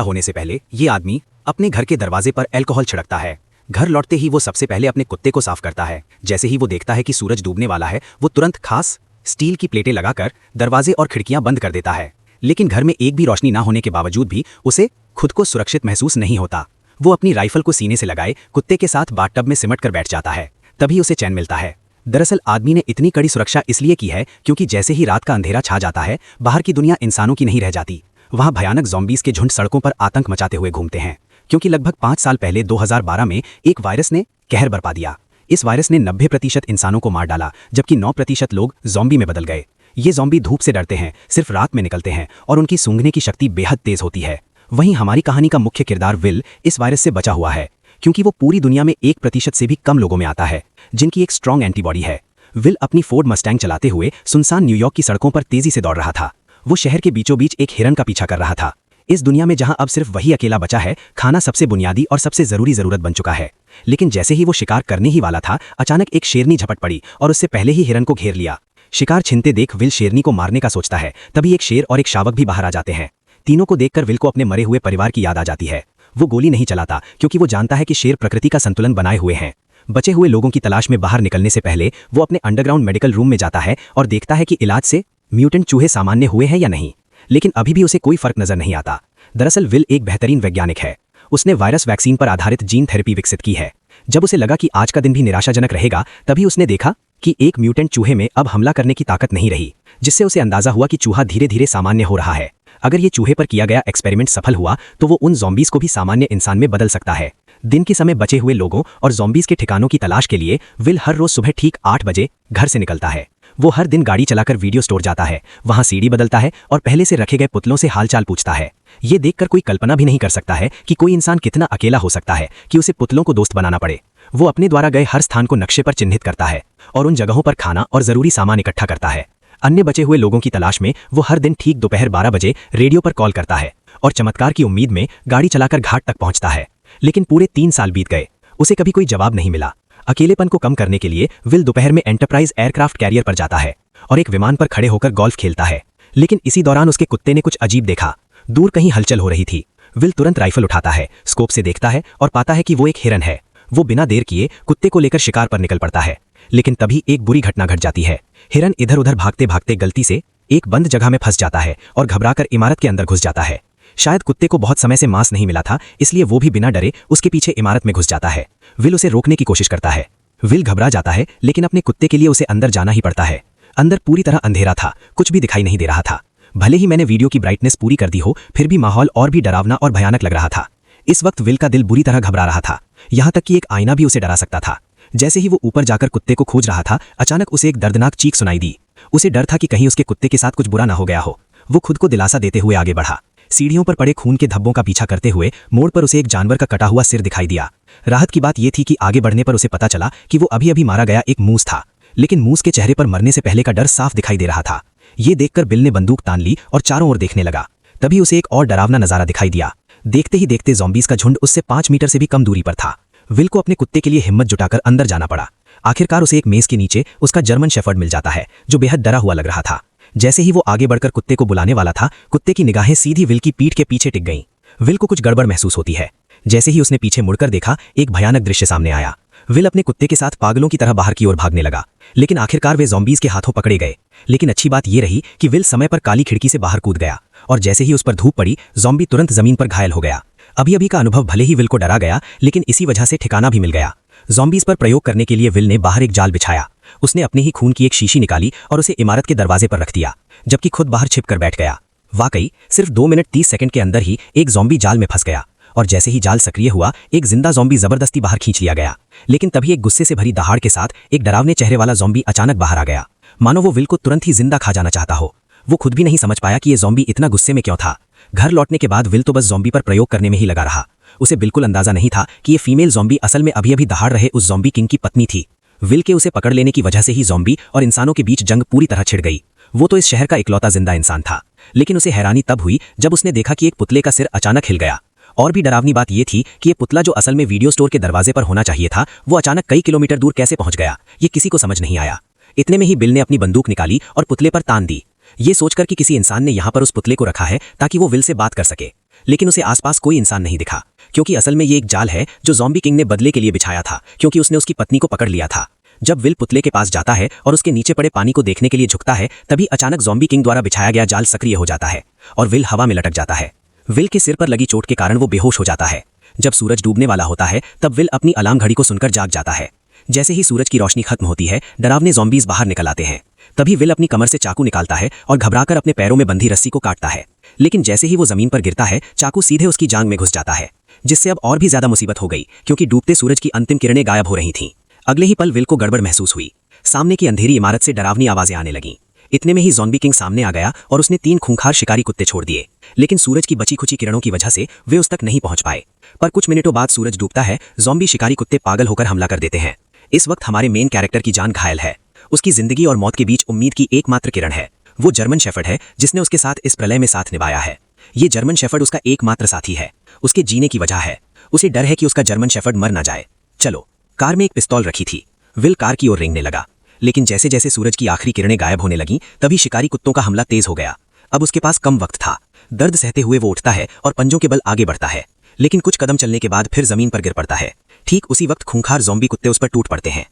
होने से पहले ये आदमी अपने घर के दरवाजे पर अल्कोहल छिड़कता है। घर लौटते ही वो सबसे पहले अपने कुत्ते को साफ करता है। जैसे ही वो देखता है कि सूरज डूबने वाला है, वो तुरंत खास स्टील की प्लेटें लगाकर दरवाजे और खिड़कियां बंद कर देता है। लेकिन घर में एक भी रोशनी ना होने के बावजूद भी उसे खुद को सुरक्षित महसूस नहीं होता। वो अपनी राइफल को सीने से लगाए कुत्ते के साथ बाथटब में सिमट कर बैठ जाता है। तभी उसे चैन मिलता है। दरअसल आदमी ने इतनी कड़ी सुरक्षा इसलिए की है क्योंकि जैसे ही रात का अंधेरा छा जाता है, बाहर की दुनिया इंसानों की नहीं रह जाती। वहां भयानक ज़ॉम्बीज़ के झुंड सड़कों पर आतंक मचाते हुए घूमते हैं। क्योंकि लगभग 5 साल पहले 2012 में एक वायरस ने कहर बरपा दिया। इस वायरस ने 90% इंसानों को मार डाला, जबकि 9% लोग ज़ॉम्बी में बदल गए। ये ज़ॉम्बी धूप से डरते हैं, सिर्फ रात में निकलते हैं और उनकी सूंघने की शक्ति बेहद तेज होती है। वहीं हमारी कहानी का मुख्य किरदार विल इस वायरस से बचा हुआ है, क्योंकि वो पूरी दुनिया में 1% से भी कम लोगों में आता है जिनकी एक स्ट्रॉन्ग एंटीबॉडी है। विल अपनी फोर्ड मस्टैंग चलाते हुए सुनसान न्यूयॉर्क की सड़कों पर तेजी से दौड़ रहा था। वो शहर के बीचों बीच एक हिरन का पीछा कर रहा था। इस दुनिया में जहां अब सिर्फ वही अकेला बचा है, खाना सबसे बुनियादी और सबसे जरूरी जरूरत बन चुका है। लेकिन जैसे ही वो शिकार करने ही वाला था, अचानक एक शेरनी झपट पड़ी और उससे पहले ही हिरन को घेर लिया। शिकार छिनते देख विल शेरनी को मारने का सोचता है। तभी एक शेर और एक शावक भी बाहर आ जाते हैं। तीनों को देखकर विल को अपने मरे हुए परिवार की याद आ जाती है। वो गोली नहीं चलाता क्योंकि वो जानता है कि शेर प्रकृति का संतुलन बनाए हुए हैं। बचे हुए लोगों की तलाश में बाहर निकलने से पहले वो अपने अंडरग्राउंड मेडिकल रूम में जाता है और देखता है कि इलाज से म्यूटेंट चूहे सामान्य हुए हैं या नहीं। लेकिन अभी भी उसे कोई फर्क नजर नहीं आता। दरअसल विल एक बेहतरीन वैज्ञानिक है। उसने वायरस वैक्सीन पर आधारित जीन थेरेपी विकसित की है। जब उसे लगा कि आज का दिन भी निराशाजनक रहेगा, तभी उसने देखा कि एक म्यूटेंट चूहे में अब हमला करने की ताकत नहीं रही, जिससे उसे अंदाजा हुआ कि चूहा धीरे धीरे सामान्य हो रहा है। अगर ये चूहे पर किया गया एक्सपेरिमेंट सफल हुआ तो वो उन ज़ॉम्बीज़ को भी सामान्य इंसान में बदल सकता है। दिन के समय बचे हुए लोगों और ज़ॉम्बीज़ के ठिकानों की तलाश के लिए विल हर रोज सुबह ठीक 8 बजे घर से निकलता है। वो हर दिन गाड़ी चलाकर वीडियो स्टोर जाता है, वहां सीडी बदलता है और पहले से रखे गए पुतलों से हालचाल पूछता है। ये देखकर कोई कल्पना भी नहीं कर सकता है कि कोई इंसान कितना अकेला हो सकता है कि उसे पुतलों को दोस्त बनाना पड़े। वो अपने द्वारा गए हर स्थान को नक्शे पर चिन्हित करता है और उन जगहों पर खाना और जरूरी सामान इकट्ठा करता है। अन्य बचे हुए लोगों की तलाश में वो हर दिन ठीक दोपहर 12 बजे रेडियो पर कॉल करता है और चमत्कार की उम्मीद में गाड़ी चलाकर घाट तक पहुंचता है। लेकिन पूरे 3 साल बीत गए, उसे कभी कोई जवाब नहीं मिला। अकेलेपन को कम करने के लिए विल दोपहर में एंटरप्राइज एयरक्राफ्ट कैरियर पर जाता है और एक विमान पर खड़े होकर गोल्फ खेलता है। लेकिन इसी दौरान उसके कुत्ते ने कुछ अजीब देखा। दूर कहीं हलचल हो रही थी। विल तुरंत राइफल उठाता है, स्कोप से देखता है और पाता है कि वो एक हिरन है। वो बिना देर किए कुत्ते को लेकर शिकार पर निकल पड़ता है। लेकिन तभी एक बुरी घटना घट जाती है। हिरन इधर उधर भागते भागते गलती से एक बंद जगह में फंस जाता है और घबराकर इमारत के अंदर घुस जाता है। शायद कुत्ते को बहुत समय से मांस नहीं मिला था, इसलिए वो भी बिना डरे उसके पीछे इमारत में घुस जाता है। विल उसे रोकने की कोशिश करता है। विल घबरा जाता है, लेकिन अपने कुत्ते के लिए उसे अंदर जाना ही पड़ता है। अंदर पूरी तरह अंधेरा था, कुछ भी दिखाई नहीं दे रहा था। भले ही मैंने वीडियो की ब्राइटनेस पूरी कर दी हो, फिर भी माहौल और भी डरावना और भयानक लग रहा था। इस वक्त विल का दिल बुरी तरह घबरा रहा था, यहाँ तक कि एक आईना भी उसे डरा सकता था। जैसे ही वो ऊपर जाकर कुत्ते को खोज रहा था, अचानक उसे एक दर्दनाक चीख सुनाई दी। उसे डर था कि कहीं उसके कुत्ते के साथ कुछ बुरा ना हो गया हो। वो खुद को दिलासा देते हुए आगे बढ़ा। सीढ़ियों पर पड़े खून के धब्बों का पीछा करते हुए मोड़ पर उसे एक जानवर का कटा हुआ सिर दिखाई दिया। राहत की बात यह थी कि आगे बढ़ने पर उसे पता चला कि वो अभी अभी मारा गया एक मूस था। लेकिन मूस के चेहरे पर मरने से पहले का डर साफ दिखाई दे रहा था। ये देखकर बिल ने बंदूक तान ली और चारों ओर देखने लगा। तभी उसे एक और डरावना नजारा दिखाई दिया। देखते ही देखते ज़ॉम्बीज़ का झुंड उससे 5 मीटर से भी कम दूरी पर था। विल को अपने कुत्ते के लिए हिम्मत जुटाकर अंदर जाना पड़ा। आखिरकार उसे एक मेज के नीचे उसका जर्मन शेफर्ड मिल जाता है, जो बेहद डरा हुआ लग रहा था। जैसे ही वो आगे बढ़कर कुत्ते को बुलाने वाला था, कुत्ते की निगाहें सीधी विल की पीठ के पीछे टिक गईं। विल को कुछ गड़बड़ महसूस होती है। जैसे ही उसने पीछे मुड़कर देखा, एक भयानक दृश्य सामने आया। विल अपने कुत्ते के साथ पागलों की तरह बाहर की ओर भागने लगा, लेकिन आखिरकार वे ज़ॉम्बीज़ के हाथों पकड़े गए। लेकिन अच्छी बात यह रही कि विल समय पर काली खिड़की से बाहर कूद गया और जैसे ही उस पर धूप पड़ी, ज़ॉम्बी तुरंत जमीन पर घायल हो गया। अभी अभी का अनुभव भले ही विल को डरा गया, लेकिन इसी वजह से ठिकाना भी मिल गया। ज़ॉम्बीज़ पर प्रयोग करने के लिए विल ने बाहर एक जाल बिछाया। उसने अपने ही खून की एक शीशी निकाली और उसे इमारत के दरवाजे पर रख दिया, जबकि खुद बाहर छिपकर बैठ गया। वाकई सिर्फ 2 मिनट 30 सेकंड के अंदर ही एक ज़ॉम्बी जाल में फंस गया और जैसे ही जाल सक्रिय हुआ, एक जिंदा ज़ॉम्बी जबरदस्ती बाहर खींच लिया गया। लेकिन तभी एक गुस्से से भरी दहाड़ के साथ एक डरावने चेहरे वाला ज़ॉम्बी अचानक बाहर आ गया, मानो वो विल को तुरंत ही जिंदा खा जाना चाहता हो। वो खुद भी नहीं समझ पाया कि ये ज़ॉम्बी इतना गुस्से में क्यों था। घर लौटने के बाद विल तो बस ज़ॉम्बी पर प्रयोग करने में ही लगा रहा। उसे बिल्कुल अंदाजा नहीं था कि ये फीमेल ज़ॉम्बी असल में अभी अभी दहाड़ रहे उस ज़ॉम्बी किंग की पत्नी थी। विल के उसे पकड़ लेने की वजह से ही ज़ॉम्बी और इंसानों के बीच जंग पूरी तरह छिड़ गई। वो तो इस शहर का इकलौता जिंदा इंसान था, लेकिन उसे हैरानी तब हुई जब उसने देखा कि एक पुतले का सिर अचानक हिल गया। और भी डरावनी बात यह थी कि ये पुतला जो असल में वीडियो स्टोर के दरवाजे पर होना चाहिए था, वो अचानक कई किलोमीटर दूर कैसे पहुंच गया, ये किसी को समझ नहीं आया। इतने में ही बिल ने अपनी बंदूक निकाली और पुतले पर तान दी, ये सोचकर कि किसी इंसान ने यहाँ पर उस पुतले को रखा है ताकि वो विल से बात कर सके। लेकिन उसे आसपास कोई इंसान नहीं दिखा, क्योंकि असल में ये एक जाल है जो ज़ॉम्बी किंग ने बदले के लिए बिछाया था, क्योंकि उसने उसकी पत्नी को पकड़ लिया था। जब विल पुतले के पास जाता है और उसके नीचे पड़े पानी को देखने के लिए झुकता है, तभी अचानक ज़ॉम्बी किंग द्वारा बिछाया गया जाल सक्रिय हो जाता है और विल हवा में लटक जाता है। विल के सिर पर लगी चोट के कारण वो बेहोश हो जाता है। जब सूरज डूबने वाला होता है तब विल अपनी अलार्म घड़ी को सुनकर जाग जाता है। जैसे ही सूरज की रोशनी खत्म होती है, डरावने ज़ॉम्बीज बाहर निकल आते हैं। तभी विल अपनी कमर से चाकू निकालता है और घबराकर अपने पैरों में बंधी रस्सी को काटता है, लेकिन जैसे ही वो जमीन पर गिरता है, चाकू सीधे उसकी जांघ में घुस जाता है, जिससे अब और भी ज्यादा मुसीबत हो गई, क्योंकि डूबते सूरज की अंतिम किरणें गायब हो रही थीं। अगले ही पल विल को गड़बड़ महसूस हुई। सामने की अंधेरी इमारत से डरावनी आवाजें आने लगीं। इतने में ही ज़ॉम्बी किंग सामने आ गया और उसने 3 खूंखार शिकारी कुत्ते छोड़ दिए, लेकिन सूरज की बची खुची किरणों की वजह से वे उस तक नहीं पहुंच पाए। पर कुछ मिनटों बाद सूरज डूबता है, ज़ॉम्बी शिकारी कुत्ते पागल होकर हमला कर देते हैं। इस वक्त हमारे मेन कैरेक्टर की जान घायल है। उसकी जिंदगी और मौत के बीच उम्मीद की एकमात्र किरण है। वो जर्मन शेफर्ड है जिसने उसके साथ इस प्रलय में साथ निभाया है। ये जर्मन शेफर्ड उसका एकमात्र साथी है, उसके जीने की वजह है। उसे डर है कि उसका जर्मन शेफर्ड मर ना जाए। चलो, कार में एक पिस्तौल रखी थी। विल कार की ओर रेंगने लगा, लेकिन जैसे जैसे सूरज की आखिरी किरणें गायब होने लगीं, तभी शिकारी कुत्तों का हमला तेज हो गया। अब उसके पास कम वक्त था। दर्द सहते हुए वो उठता है और पंजों के बल आगे बढ़ता है, लेकिन कुछ कदम चलने के बाद फिर जमीन पर गिर पड़ता है। ठीक उसी वक्त खूंखार ज़ॉम्बी कुत्ते उस पर टूट पड़ते हैं।